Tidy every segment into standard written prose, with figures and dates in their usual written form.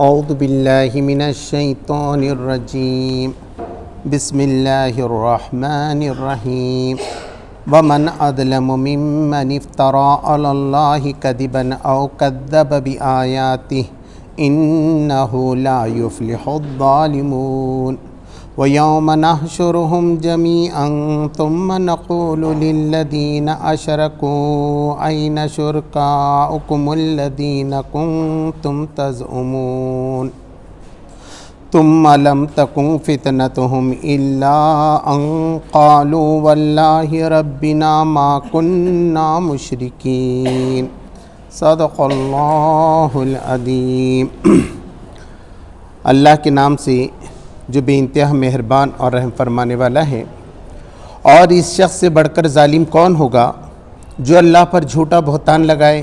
اعوذ باللہ من الشیطان الرجیم بسم اللہ الرحمن الرحیم ومن اظلم ممن افترى علی اللہ کذبا او کذب بآیاتہ انہ لا یفلح الظالمون وَيَوْمَ نَحْشُرُهُمْ جَمِيعًا ثُمَّ نَقُولُ لِلَّذِينَ أَشْرَكُوا أَيْنَ شُرَكَاؤُكُمُ الَّذِينَ كُنتُمْ تَزْعُمُونَ ثُمَّ لَمْ تَكُنْ فِتْنَتُهُمْ إِلَّا أَنْ قَالُوا وَاللَّهِ رَبِّنَا مَا كُنَّا مُشْرِكِينَ صدق اللہ العظیم۔ اللہ کے نام سے جو بے انتہا مہربان اور رحم فرمانے والا ہے۔ اور اس شخص سے بڑھ کر ظالم کون ہوگا جو اللہ پر جھوٹا بہتان لگائے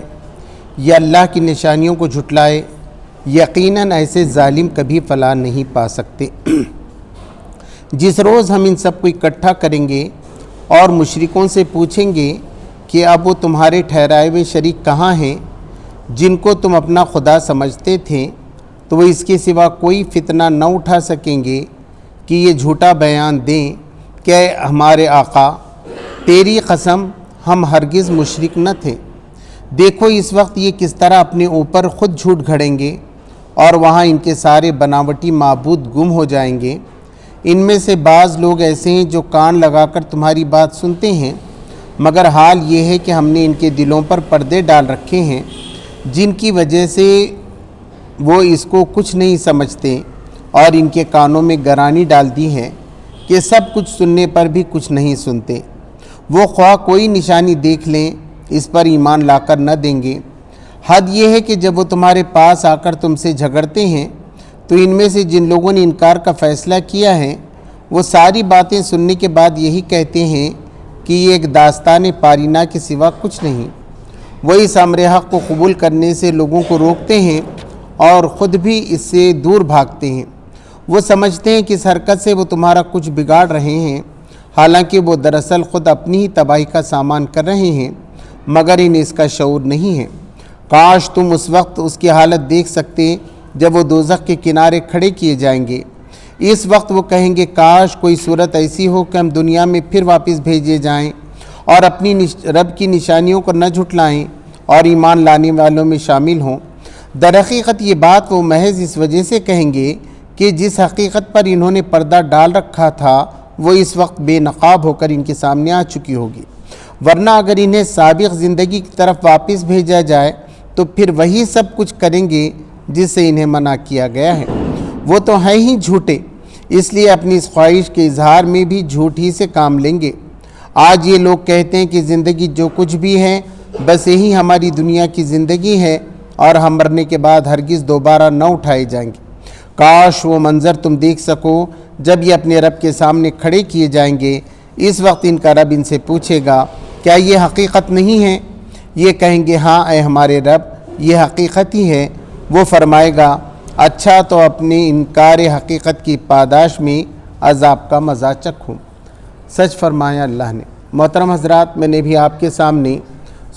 یا اللہ کی نشانیوں کو جھٹلائے؟ یقیناً ایسے ظالم کبھی فلاح نہیں پا سکتے۔ جس روز ہم ان سب کو اکٹھا کریں گے اور مشرکوں سے پوچھیں گے کہ اب وہ تمہارے ٹھہرائے ہوئے شریک کہاں ہیں جن کو تم اپنا خدا سمجھتے تھے، تو وہ اس کے سوا کوئی فتنہ نہ اٹھا سکیں گے کہ یہ جھوٹا بیان دیں کہ ہمارے آقا تیری قسم ہم ہرگز مشرک نہ تھے۔ دیکھو اس وقت یہ کس طرح اپنے اوپر خود جھوٹ گھڑیں گے اور وہاں ان کے سارے بناوٹی معبود گم ہو جائیں گے۔ ان میں سے بعض لوگ ایسے ہیں جو کان لگا کر تمہاری بات سنتے ہیں، مگر حال یہ ہے کہ ہم نے ان کے دلوں پر پردے ڈال رکھے ہیں جن کی وجہ سے وہ اس کو کچھ نہیں سمجھتے، اور ان کے کانوں میں گرانی ڈال دی ہے کہ سب کچھ سننے پر بھی کچھ نہیں سنتے۔ وہ خواہ کوئی نشانی دیکھ لیں اس پر ایمان لا کر نہ دیں گے۔ حد یہ ہے کہ جب وہ تمہارے پاس آ کر تم سے جھگڑتے ہیں تو ان میں سے جن لوگوں نے انکار کا فیصلہ کیا ہے وہ ساری باتیں سننے کے بعد یہی کہتے ہیں کہ یہ ایک داستان پارینہ کے سوا کچھ نہیں۔ وہ اس امر حق کو قبول کرنے سے لوگوں کو روکتے ہیں اور خود بھی اس سے دور بھاگتے ہیں۔ وہ سمجھتے ہیں کہ اس حرکت سے وہ تمہارا کچھ بگاڑ رہے ہیں، حالانکہ وہ دراصل خود اپنی ہی تباہی کا سامان کر رہے ہیں، مگر انہیں اس کا شعور نہیں ہے۔ کاش تم اس وقت اس کی حالت دیکھ سکتے جب وہ دوزخ کے کنارے کھڑے کیے جائیں گے۔ اس وقت وہ کہیں گے کاش کوئی صورت ایسی ہو کہ ہم دنیا میں پھر واپس بھیجے جائیں اور اپنی رب کی نشانیوں کو نہ جھٹلائیں اور ایمان لانے والوں میں شامل ہوں۔ در حقیقت یہ بات وہ محض اس وجہ سے کہیں گے کہ جس حقیقت پر انہوں نے پردہ ڈال رکھا تھا وہ اس وقت بے نقاب ہو کر ان کے سامنے آ چکی ہوگی، ورنہ اگر انہیں سابق زندگی کی طرف واپس بھیجا جائے تو پھر وہی سب کچھ کریں گے جس سے انہیں منع کیا گیا ہے۔ وہ تو ہیں ہی جھوٹے، اس لیے اپنی اس خواہش کے اظہار میں بھی جھوٹ ہی سے کام لیں گے۔ آج یہ لوگ کہتے ہیں کہ زندگی جو کچھ بھی ہے بس یہی ہماری دنیا کی زندگی ہے اور ہم مرنے کے بعد ہرگز دوبارہ نہ اٹھائے جائیں گے۔ کاش وہ منظر تم دیکھ سکو جب یہ اپنے رب کے سامنے کھڑے کیے جائیں گے۔ اس وقت ان کا رب ان سے پوچھے گا کیا یہ حقیقت نہیں ہے؟ یہ کہیں گے ہاں اے ہمارے رب، یہ حقیقت ہی ہے۔ وہ فرمائے گا اچھا تو اپنے انکار حقیقت کی پاداش میں عذاب کا مزہ چکھوں۔ سچ فرمایا اللہ نے۔ محترم حضرات، میں نے بھی آپ کے سامنے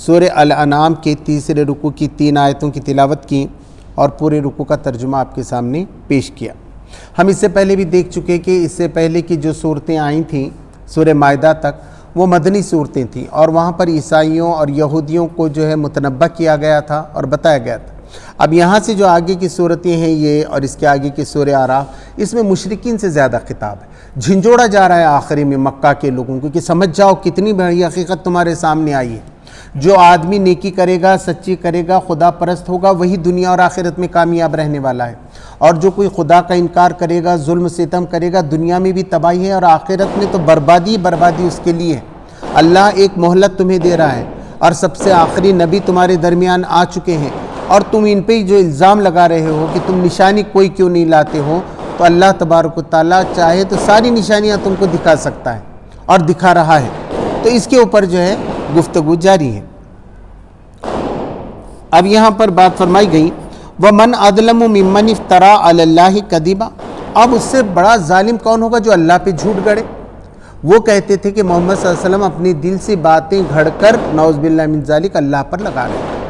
سورہ الانعام کے تیسرے رکوع کی 3 آیتوں کی تلاوت کی اور پورے رکوع کا ترجمہ آپ کے سامنے پیش کیا۔ ہم اس سے پہلے بھی دیکھ چکے کہ اس سے پہلے کی جو صورتیں آئی تھیں سورہ مائدہ تک وہ مدنی صورتیں تھیں، اور وہاں پر عیسائیوں اور یہودیوں کو جو ہے متنبہ کیا گیا تھا اور بتایا گیا تھا۔ اب یہاں سے جو آگے کی صورتیں ہیں یہ اور اس کے آگے کی سورہ اعراف، اس میں مشرکین سے زیادہ خطاب ہے۔ جھنجھوڑا جا رہا ہے آخری میں مکہ کے لوگوں کو کہ سمجھ جاؤ کتنی بڑی حقیقت تمہارے سامنے آئی ہے۔ جو آدمی نیکی کرے گا، سچی کرے گا، خدا پرست ہوگا، وہی دنیا اور آخرت میں کامیاب رہنے والا ہے، اور جو کوئی خدا کا انکار کرے گا، ظلم ستم کرے گا، دنیا میں بھی تباہی ہے اور آخرت میں تو بربادی بربادی اس کے لیے ہے۔ اللہ ایک مہلت تمہیں دے رہا ہے اور سب سے آخری نبی تمہارے درمیان آ چکے ہیں، اور تم ان پہ جو الزام لگا رہے ہو کہ تم نشانی کوئی کیوں نہیں لاتے ہو، تو اللہ تبارک و تعالیٰ چاہے تو ساری نشانیاں تم کو دکھا سکتا ہے اور دکھا رہا ہے۔ تو اس کے اوپر جو ہے گفتگو جاری ہے۔ اب یہاں پر بات فرمائی گئی وَمَنْ أَظْلَمُ مِمَّنِ افْتَرَى عَلَى اللَّهِ كَذِبًا۔ اب اس سے بڑا ظالم کون ہوگا جو اللہ پہ جھوٹ گڑے۔ وہ کہتے تھے کہ محمد صلی اللہ علیہ وسلم اپنے دل سے باتیں گھڑ کر نعوذ باللہ من ذالک اللہ پر لگا رہے ہیں۔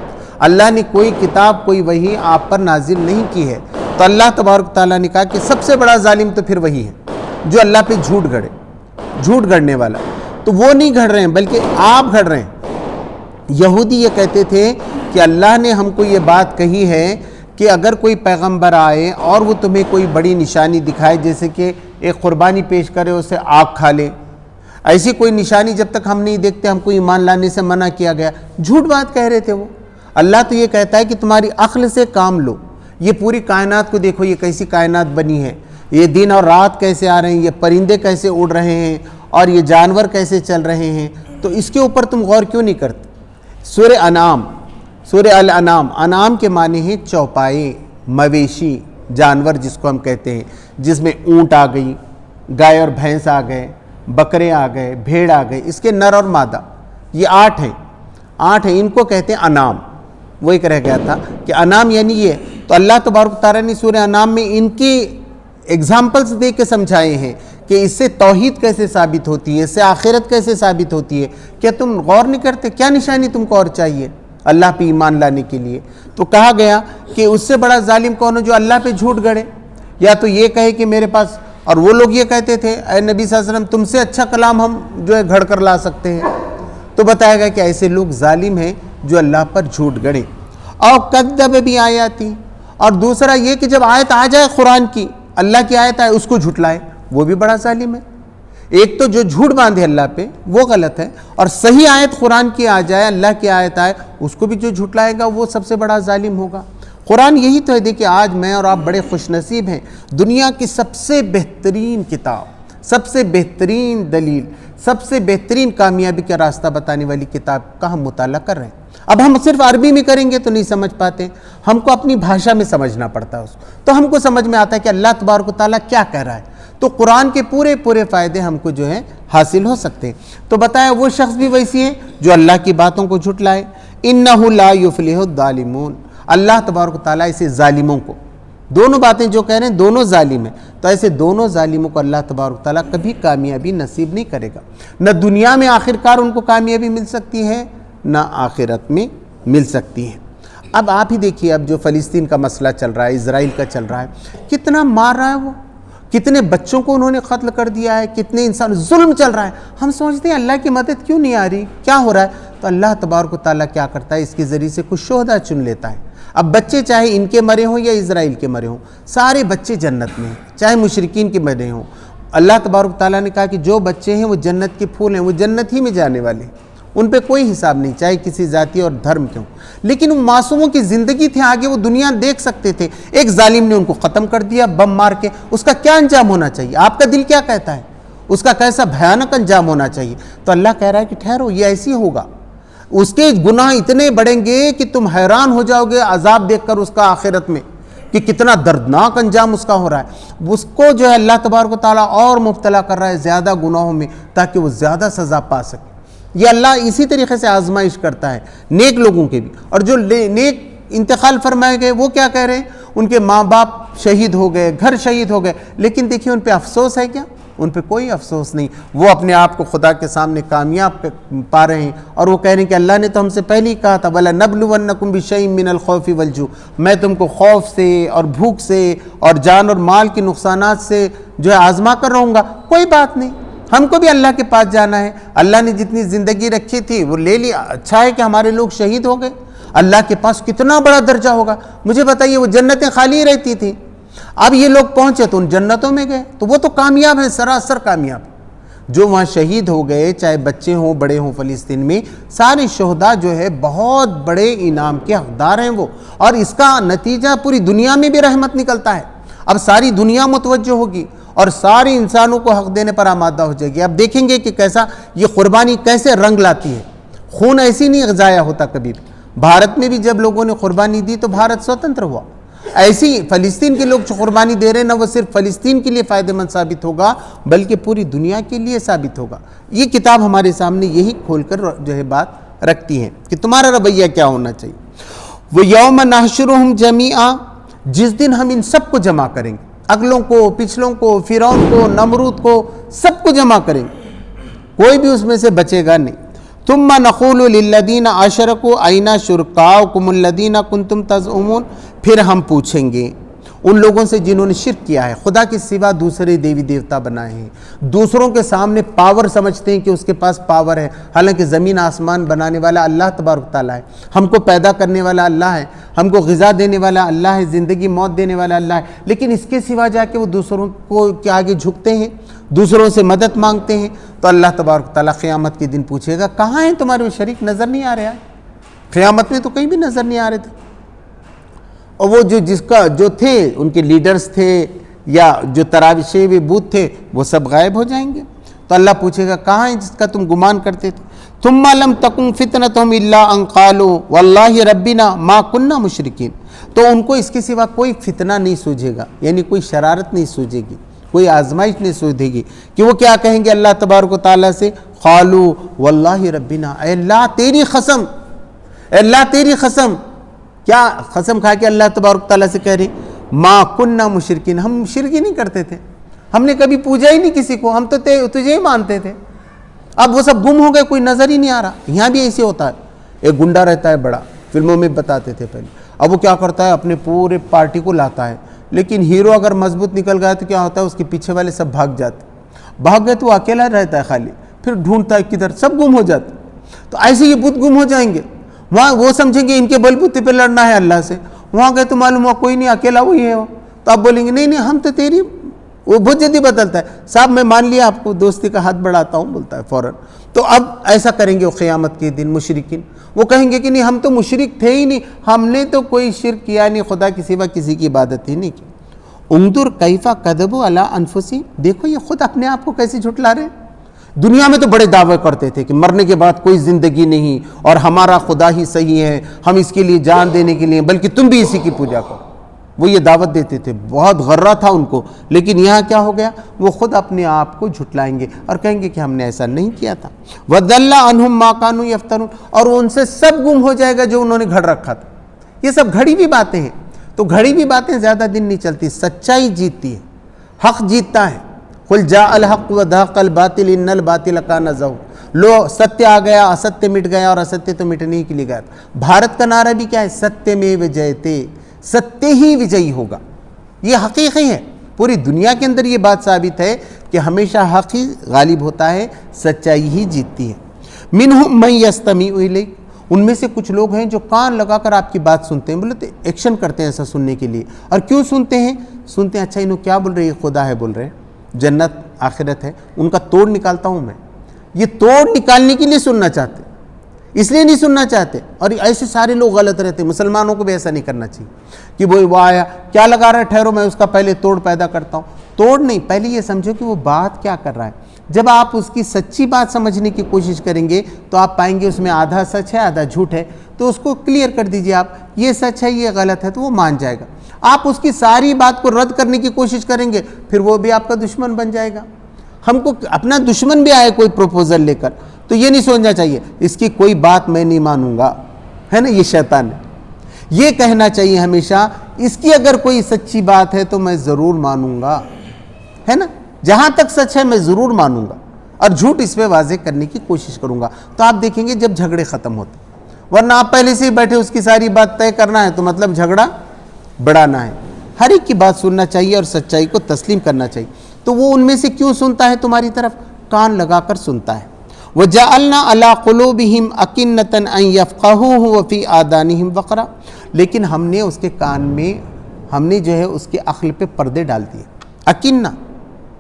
اللہ نے کوئی کتاب کوئی وحی آپ پر نازل نہیں کی ہے، تو اللہ تبارک تعالیٰ نے کہا کہ سب سے بڑا ظالم تو پھر وہی ہے جو اللہ پہ جھوٹ گھڑے، جھوٹ گھڑنے والا۔ تو وہ نہیں گھڑ رہے ہیں بلکہ آپ گھڑ رہے ہیں۔ یہودی یہ کہتے تھے کہ اللہ نے ہم کو یہ بات کہی ہے کہ اگر کوئی پیغمبر آئے اور وہ تمہیں کوئی بڑی نشانی دکھائے، جیسے کہ ایک قربانی پیش کرے اسے آگ کھا لے، ایسی کوئی نشانی جب تک ہم نہیں دیکھتے ہم کو ایمان لانے سے منع کیا گیا۔ جھوٹ بات کہہ رہے تھے وہ۔ اللہ تو یہ کہتا ہے کہ تمہاری عقل سے کام لو، یہ پوری کائنات کو دیکھو، یہ کیسی کائنات بنی ہے، یہ دن اور رات کیسے آ رہے ہیں، یہ پرندے کیسے اڑ رہے ہیں اور یہ جانور کیسے چل رہے ہیں، تو اس کے اوپر تم غور کیوں نہیں کرتے؟ سورہ انعام، سورہ الانعام، انعام کے معنی ہیں چوپائے، مویشی، جانور جس کو ہم کہتے ہیں، جس میں اونٹ آ گئی، گائے اور بھینس آ گئے، بکرے آ گئے، بھیڑ آ گئے، اس کے نر اور مادہ، یہ 8 ہیں، ان کو کہتے ہیں انعام۔ وہ ایک رہ گیا تھا کہ انعام یعنی یہ، تو اللہ تبارک تعالیٰ نے سورہ انعام میں ان کی ایگزامپلز دے کے سمجھائے ہیں کہ اس سے توحید کیسے ثابت ہوتی ہے، اس سے آخرت کیسے ثابت ہوتی ہے۔ کیا تم غور نہیں کرتے؟ کیا نشانی تم کو اور چاہیے اللہ پہ ایمان لانے کے لیے؟ تو کہا گیا کہ اس سے بڑا ظالم کون ہے جو اللہ پہ جھوٹ گڑے، یا تو یہ کہے کہ میرے پاس، اور وہ لوگ یہ کہتے تھے اے نبی صلی اللہ علیہ وسلم تم سے اچھا کلام ہم جو ہے گھڑ کر لا سکتے ہیں، تو بتایا گیا کہ ایسے لوگ ظالم ہیں جو اللہ پر جھوٹ گڑے۔ اور کذب بھی آیاتی، اور دوسرا یہ کہ جب آیت آ جائے قرآن کی، اللہ کی آیت آئے اس کو جھٹلائے، وہ بھی بڑا ظالم ہے۔ ایک تو جو جھوٹ باندھے اللہ پہ وہ غلط ہے، اور صحیح آیت قرآن کی آ جائے، اللہ کی آیت آئے، اس کو بھی جو جھٹلائے گا وہ سب سے بڑا ظالم ہوگا۔ قرآن یہی تو ہے، دیکھیں آج میں اور آپ بڑے خوش نصیب ہیں، دنیا کی سب سے بہترین کتاب، سب سے بہترین دلیل، سب سے بہترین کامیابی کا راستہ بتانے والی کتاب کا ہم مطالعہ کر رہے ہیں۔ اب ہم صرف عربی میں کریں گے تو نہیں سمجھ پاتے، ہم کو اپنی بھاشا میں سمجھنا پڑتا ہے اس کو، تو ہم کو سمجھ میں آتا ہے کہ اللہ تبارک و تعالیٰ کیا کہہ رہا ہے، تو قرآن کے پورے فائدے ہم کو جو ہے حاصل ہو سکتے ہیں۔ تو بتایا وہ شخص بھی ویسی ہے جو اللہ کی باتوں کو جھٹلائے۔ اِنَّهُ لَا يُفْلِحُ الظَّالِمُونَ، اللہ تبارک و تعالیٰ ایسے ظالموں کو، دونوں باتیں جو کہہ رہے ہیں دونوں ظالم ہیں، تو ایسے دونوں ظالموں کو اللہ تبارک و تعالیٰ کبھی کامیابی نصیب نہیں کرے گا، نہ دنیا میں آخرکار ان کو کامیابی مل سکتی ہے، نہ آخرت میں مل سکتی ہے۔ اب آپ ہی دیکھیے، اب جو فلسطین کا مسئلہ چل رہا ہے، اسرائیل کا چل رہا ہے، کتنا مار رہا ہے وہ، کتنے بچوں کو انہوں نے قتل کر دیا ہے، کتنے انسان، ظلم چل رہا ہے۔ ہم سوچتے ہیں اللہ کی مدد کیوں نہیں آ رہی، کیا ہو رہا ہے؟ تو اللہ تبارک و تعالیٰ کیا کرتا ہے، اس کے ذریعے سے کچھ شہداء چن لیتا ہے۔ اب بچے چاہے ان کے مرے ہوں یا اسرائیل کے مرے ہوں، سارے بچے جنت میں ہیں، چاہے مشرکین کے مرے ہوں۔ اللہ تبارک و تعالیٰ نے کہا کہ جو بچے ہیں وہ جنت کے پھول ہیں، وہ جنت ہی میں جانے والے ہیں، ان پہ کوئی حساب نہیں، چاہے کسی ذاتی اور دھرم کے ہوں۔ لیکن ان معصوموں کی زندگی تھی آگے، وہ دنیا دیکھ سکتے تھے، ایک ظالم نے ان کو ختم کر دیا بم مار کے، اس کا کیا انجام ہونا چاہیے؟ آپ کا دل کیا کہتا ہے؟ اس کا کیسا بھیانک انجام ہونا چاہیے؟ تو اللہ کہہ رہا ہے کہ ٹھہرو، یہ ایسی ہوگا، اس کے گناہ اتنے بڑھیں گے کہ تم حیران ہو جاؤ گے عذاب دیکھ کر اس کا آخرت میں، کہ کتنا دردناک انجام اس کا ہو رہا ہے۔ اس کو جو ہے اللہ تبارک و تعالیٰ اور مبتلا کر رہا ہے زیادہ گناہوں میں، تاکہ وہ زیادہ سزا پا سکے۔ یہ اللہ اسی طریقے سے آزمائش کرتا ہے نیک لوگوں کے بھی، اور جو نیک انتقال فرمائے گئے وہ کیا کہہ رہے ہیں؟ ان کے ماں باپ شہید ہو گئے، گھر شہید ہو گئے، لیکن دیکھیے ان پہ افسوس ہے کیا؟ ان پہ کوئی افسوس نہیں، وہ اپنے آپ کو خدا کے سامنے کامیاب پا رہے ہیں، اور وہ کہہ رہے ہیں کہ اللہ نے تو ہم سے پہلے ہی کہا تھا وَلَنَبْلُوَنَّكُمْ بِشَيْءٍ مِّنَ الْخَوْفِ وَالْجُوعِ، میں تم کو خوف سے اور بھوک سے اور جان اور مال کے نقصانات سے جو ہے آزما کر رہوں گا۔ کوئی بات نہیں، ہم کو بھی اللہ کے پاس جانا ہے، اللہ نے جتنی زندگی رکھی تھی وہ لے لی، اچھا ہے کہ ہمارے لوگ شہید ہو گئے، اللہ کے پاس کتنا بڑا درجہ ہوگا۔ مجھے بتائیے، وہ جنتیں خالی رہتی تھیں، اب یہ لوگ پہنچے تو ان جنتوں میں گئے، تو وہ تو کامیاب ہیں، سراسر کامیاب۔ جو وہاں شہید ہو گئے، چاہے بچے ہوں بڑے ہوں، فلسطین میں سارے شہداء جو ہے بہت بڑے انعام کے حقدار ہیں وہ، اور اس کا نتیجہ پوری دنیا میں بھی رحمت نکلتا ہے۔ اب ساری دنیا متوجہ ہوگی اور سارے انسانوں کو حق دینے پر آمادہ ہو جائے گی۔ اب دیکھیں گے کہ کیسا یہ قربانی کیسے رنگ لاتی ہے، خون ایسی نہیں ضائع ہوتا کبھی بھی۔ بھارت میں بھی جب لوگوں نے قربانی دی تو بھارت سوتنتر ہوا، ایسی فلسطین کے لوگ جو قربانی دے رہے ہیں، نہ وہ صرف فلسطین کے لیے فائدہ مند ثابت ہوگا بلکہ پوری دنیا کے لیے ثابت ہوگا۔ یہ کتاب ہمارے سامنے یہی کھول کر جو ہے بات رکھتی ہے کہ تمہارا رویہ کیا ہونا چاہیے۔ وَيَوْمَ نَحْشُرُهُمْ جَمِيعًا، جس دن ہم ان سب کو جمع کریں گے، اگلوں کو، پچھلوں کو، فرعون کو، نمرود کو، سب کو جمع کریں گے، کوئی بھی اس میں سے بچے گا نہیں۔ ثُمَّ نَقُولُ لِلَّذِينَ أَشْرَكُوا أَيْنَ شُرَكَاؤُكُمُ الَّذِينَ كُنتُمْ تَزْعُمُونَ، پھر ہم پوچھیں گے ان لوگوں سے جنہوں نے شرک کیا ہے، خدا کے سوا دوسرے دیوی دیوتا بنائے ہیں، دوسروں کے سامنے پاور سمجھتے ہیں کہ اس کے پاس پاور ہے، حالانکہ زمین آسمان بنانے والا اللہ تبارک تعالیٰ ہے، ہم کو پیدا کرنے والا اللہ ہے، ہم کو غذا دینے والا اللہ ہے، زندگی موت دینے والا اللہ ہے، لیکن اس کے سوا جا کے وہ دوسروں کو کے آگے جھکتے ہیں، دوسروں سے مدد مانگتے ہیں، تو اللہ تبارک تعالیٰ قیامت کے دن پوچھے گا کہاں ہیں تمہارے وہ شریک؟ نظر نہیں آ رہے ہیں، قیامت میں تو کہیں بھی نظر نہیں آ رہے تھے، اور وہ جو تھے ان کے لیڈرز تھے یا جو تراوشے ہوئے بت تھے وہ سب غائب ہو جائیں گے، تو اللہ پوچھے گا کہاں ہیں جس کا تم گمان کرتے تھے؟ ثم لم تکن فتنتہم الا ان قالوا واللہ ربنا ما کننا مشرکین، تو ان کو اس کے سوا کوئی فتنہ نہیں سوجھے گا، یعنی کوئی شرارت نہیں سوجھے گی، کوئی آزمائش نہیں سوجھے گی، کہ وہ کیا کہیں گے اللہ تبارک و تعالیٰ سے؟ قالوا واللہ ربنا، اے اللہ تیری قسم، اے اللہ تیری قسم، کیا قسم کھا کے اللہ تبارک تعالیٰ سے کہہ رہے ما کننا مشرکین، ہم شرک ہی نہیں کرتے تھے، ہم نے کبھی پوجا ہی نہیں کسی کو، ہم تو تجھے ہی مانتے تھے، اب وہ سب گم ہو گئے، کوئی نظر ہی نہیں آ رہا۔ یہاں بھی ایسے ہوتا ہے، ایک گنڈا رہتا ہے بڑا، فلموں میں بتاتے تھے پہلے، اب وہ کیا کرتا ہے اپنے پورے پارٹی کو لاتا ہے، لیکن ہیرو اگر مضبوط نکل گیا تو کیا ہوتا ہے اس کے پیچھے والے سب بھاگ گئے تو وہ اکیلا رہتا ہے خالی، پھر ڈھونڈتا ہے کدھر، سب گم ہو جاتے، تو ایسے یہ بت گم ہو جائیں گے، وہاں وہ سمجھیں گے ان کے بل بوتے پہ لڑنا ہے اللہ سے، وہاں گئے تو معلوم ہوا کوئی نہیں، اکیلا وہی ہے وہ، تو آپ بولیں گے نہیں نہیں ہم تو تیری، وہ بہت جلدی بدلتا ہے، صاحب میں مان لیا آپ کو، دوستی کا ہاتھ بڑھاتا ہوں بولتا ہے فوراً۔ تو اب ایسا کریں گے وہ قیامت کے دن مشرکین، وہ کہیں گے کہ نہیں ہم تو مشرک تھے ہی نہیں، ہم نے تو کوئی شرک کیا نہیں، خدا کے سوا کسی کی عبادت ہی نہیں کی۔ انظر کیف کذبوا علی انفسہم، دیکھو یہ خود اپنے آپ کو کیسے جھٹلا رہے ہیں۔ دنیا میں تو بڑے دعوے کرتے تھے کہ مرنے کے بعد کوئی زندگی نہیں اور ہمارا خدا ہی صحیح ہے، ہم اس کے لیے جان دینے کے لیے، بلکہ تم بھی اسی کی پوجا کرو، وہ یہ دعوت دیتے تھے، بہت غرہ تھا ان کو، لیکن یہاں کیا ہو گیا، وہ خود اپنے آپ کو جھٹلائیں گے اور کہیں گے کہ ہم نے ایسا نہیں کیا تھا۔ وَضَلَّ عَنْهُمْ مَا كَانُوا يَفْتَرُونَ، اور ان سے سب گم ہو جائے گا جو انہوں نے گھڑ رکھا تھا۔ یہ سب گھڑی ہوئی باتیں ہیں، تو گھڑی ہوئی باتیں زیادہ دن نہیں چلتی، سچائی جیتتی ہے، حق جیتتا ہے۔ قُلْ جَاءَ الْحَقُّ وَزَهَقَ الْبَاطِلُ إِنَّ الْبَاطِلَ كَانَ زَهُوقًا، لو ستیہ آ گیا، استے مٹ گیا، اور استے تو مٹنے کے لیے گیا تھا۔ بھارت کا نعرہ بھی کیا ہے؟ ستیہ میو جیتے، ستیہ ہی وجئی ہوگا، یہ حقیقی ہے، پوری دنیا کے اندر یہ بات ثابت ہے کہ ہمیشہ حق ہی غالب ہوتا ہے، سچائی ہی جیتتی ہے۔ منہم من یستمع الیک، ان میں سے کچھ لوگ ہیں جو کان لگا کر آپ کی بات سنتے ہیں، بولے تو ایکشن کرتے ہیں ایسا سننے کے لیے، اور کیوں سنتے ہیں؟ سنتے ہیں اچھا انہوں کیا بول رہے ہیں، خدا ہے بول رہے ہیں، جنت آخرت ہے، ان کا توڑ نکالتا ہوں میں، یہ توڑ نکالنے کے لیے سننا چاہتے، اس لیے نہیں سننا چاہتے، اور ایسے سارے لوگ غلط رہتے ہیں، مسلمانوں کو بھی ایسا نہیں کرنا چاہیے کہ وہ آیا کیا لگا رہا ہے، ٹھہرو میں اس کا پہلے توڑ پیدا کرتا ہوں، توڑ نہیں، پہلے یہ سمجھو کہ وہ بات کیا کر رہا ہے۔ جب آپ اس کی سچی بات سمجھنے کی کوشش کریں گے تو آپ پائیں گے اس میں آدھا سچ ہے آدھا جھوٹ ہے، تو اس کو کلیئر کر دیجئے، آپ یہ سچ ہے یہ غلط ہے، تو وہ مان جائے گا۔ آپ اس کی ساری بات کو رد کرنے کی کوشش کریں گے، پھر وہ بھی آپ کا دشمن بن جائے گا۔ ہم کو اپنا دشمن بھی آئے کوئی پروپوزل لے کر تو یہ نہیں سوچنا چاہیے اس کی کوئی بات میں نہیں مانوں گا، ہے نا، یہ شیطان ہے۔ یہ کہنا چاہیے ہمیشہ اس کی اگر کوئی سچی بات ہے تو میں ضرور مانوں گا، ہے نا، جہاں تک سچ ہے میں ضرور مانوں گا، اور جھوٹ اس پہ واضح کرنے کی کوشش کروں گا، تو آپ دیکھیں گے جب جھگڑے ختم ہوتے، ورنہ آپ پہلے سے ہی بیٹھے اس کی ساری بات طے کرنا ہے تو مطلب جھگڑا بڑھانا ہے۔ ہر ایک کی بات سننا چاہیے اور سچائی کو تسلیم کرنا چاہیے۔ تو وہ ان میں سے کیوں سنتا ہے تمہاری طرف؟ کان لگا کر سنتا ہے۔ وَجَعَلْنَا عَلَىٰ قُلُوبِهِمْ أَكِنَّةً أَن يَفْقَهُوهُ وَفِي آذَانِهِمْ وَقْرًا، لیکن ہم نے اس کے کان میں، ہم نے جو ہے اس کے عقل پہ پردے ڈال دیے۔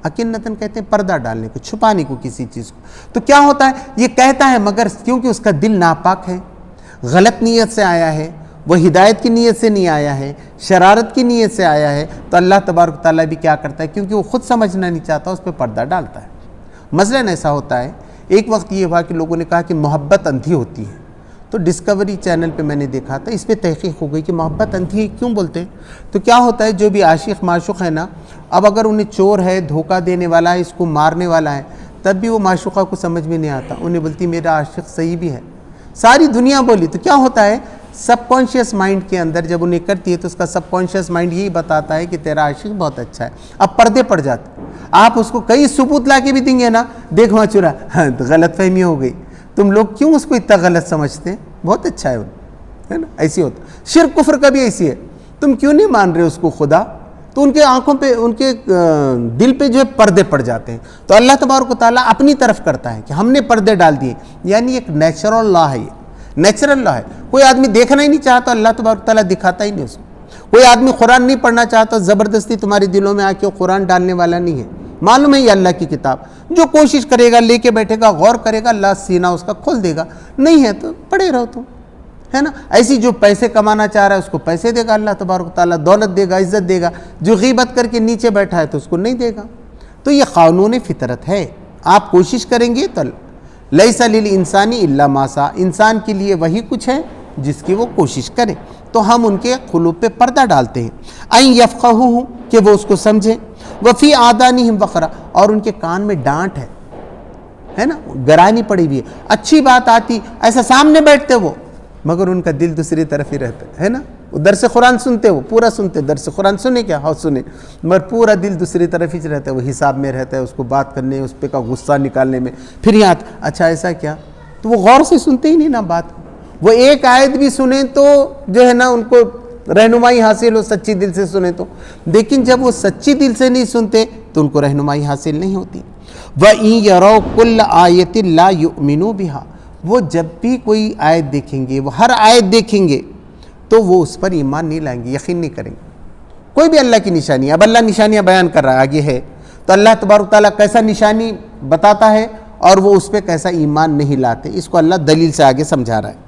اکنتن کہتے ہیں پردہ ڈالنے کو، چھپانے کو کسی چیز کو۔ تو کیا ہوتا ہے، یہ کہتا ہے مگر کیونکہ اس کا دل ناپاک ہے، غلط نیت سے آیا ہے، وہ ہدایت کی نیت سے نہیں آیا ہے، شرارت کی نیت سے آیا ہے، تو اللہ تبارک تعالیٰ بھی کیا کرتا ہے، کیونکہ وہ خود سمجھنا نہیں چاہتا، اس پہ پردہ ڈالتا ہے۔ مثلاً ایسا ہوتا ہے، ایک وقت یہ ہوا کہ لوگوں نے کہا کہ محبت اندھی ہوتی ہے، تو ڈسکوری چینل پہ میں نے دیکھا تھا، اس پہ تحقیق ہو گئی کہ محبت اندھی ہے کیوں بولتے ہیں۔ تو کیا ہوتا ہے، جو بھی عاشق معشوق ہے نا، اب اگر انہیں چور ہے، دھوکہ دینے والا ہے، اس کو مارنے والا ہے، تب بھی وہ معشوقہ کو سمجھ میں نہیں آتا، انہیں بولتی میرا عاشق صحیح بھی ہے، ساری دنیا بولی۔ تو کیا ہوتا ہے، سب کانشیس مائنڈ کے اندر جب انہیں کرتی ہے تو اس کا سب کانشیس مائنڈ یہی بتاتا ہے کہ تیرا عاشق بہت اچھا ہے، اب پردے پڑ جاتے۔ آپ اس کو کئی ثبوت لا کے بھی دیں گے نا، دیکھ وہاں چورا، ہاں تو غلط فہمی ہو گئی، تم لوگ کیوں اس کو اتنا غلط سمجھتے ہیں، بہت اچھا ہے نا، ایسی ہوتا۔ شرک کفر کا بھی ایسی ہے، تم کیوں نہیں مان رہے اس کو خدا، تو ان کے آنکھوں پہ، ان کے دل پہ جو ہے پردے پڑ جاتے ہیں. تو اللہ تبارک و تعالیٰ اپنی طرف کرتا ہے کہ ہم نے پردے ڈال دیے. یعنی ایک نیچرل لا ہے، یہ نیچرل لا ہے. کوئی آدمی دیکھنا ہی نہیں چاہتا، اللہ تبارک و تعالیٰ دکھاتا ہی نہیں اس کو. کوئی آدمی قرآن نہیں پڑھنا چاہتا، زبردستی تمہارے دلوں میں آ کے قرآن ڈالنے والا نہیں ہے. معلوم ہے یہ اللہ کی کتاب، جو کوشش کرے گا، لے کے بیٹھے گا، غور کرے گا، اللہ سینہ اس کا کھول دے گا. نہیں ہے تو پڑھے رہو تم، ہے نا. ایسی جو پیسے کمانا چاہ رہا ہے اس کو پیسے دے گا اللہ تبارک و تعالیٰ، دولت دے گا، عزت دے گا. جو غیبت کر کے نیچے بیٹھا ہے تو اس کو نہیں دے گا. تو یہ قانون فطرت ہے. آپ کوشش کریں گے تو لیس للانسان الا ما سعی، انسان کے لیے وہی کچھ ہے جس کی وہ کوشش کرے. تو ہم ان کے قلوب پہ پردہ ڈالتے ہیں. ان یفقہوہ، کہ وہ اس کو سمجھیں. وفی آذانہم وقرا، اور ان کے کان میں ڈانٹ ہے نا، گرانی پڑی ہوئی ہے. اچھی بات آتی ایسا سامنے بیٹھتے وہ، مگر ان کا دل دوسری طرف ہی رہتا ہے نا. وہ درس قرآن سنتے، وہ پورا سنتے، درس قرآن سنے کیا، ہاں سنے، مگر پورا دل دوسری طرف ہی رہتا ہے. وہ حساب میں رہتا ہے، اس کو بات کرنے، اس پہ کا غصہ نکالنے میں. پھر یہاں اچھا ایسا کیا، تو وہ غور سے سنتے ہی نہیں نا بات. وہ ایک آیت بھی سنیں تو جو ہے نا ان کو رہنمائی حاصل ہو، سچی دل سے سنیں تو. لیکن جب وہ سچی دل سے نہیں سنتے تو ان کو رہنمائی حاصل نہیں ہوتی. وَإِن يَرَوْا كُلَّ آیَةٍ لَا يُؤْمِنُوا بِهَا، وہ جب بھی کوئی آیت دیکھیں گے، وہ ہر آیت دیکھیں گے تو وہ اس پر ایمان نہیں لائیں گے، یقین نہیں کریں گے. کوئی بھی اللہ کی نشانی، اب اللہ نشانیاں بیان کر رہا ہے آگے ہے، تو اللہ تبارک تعالیٰ کیسا نشانی بتاتا ہے اور وہ اس پہ کیسا ایمان نہیں لاتے، اس کو اللہ دلیل سے آگے سمجھا رہا ہے.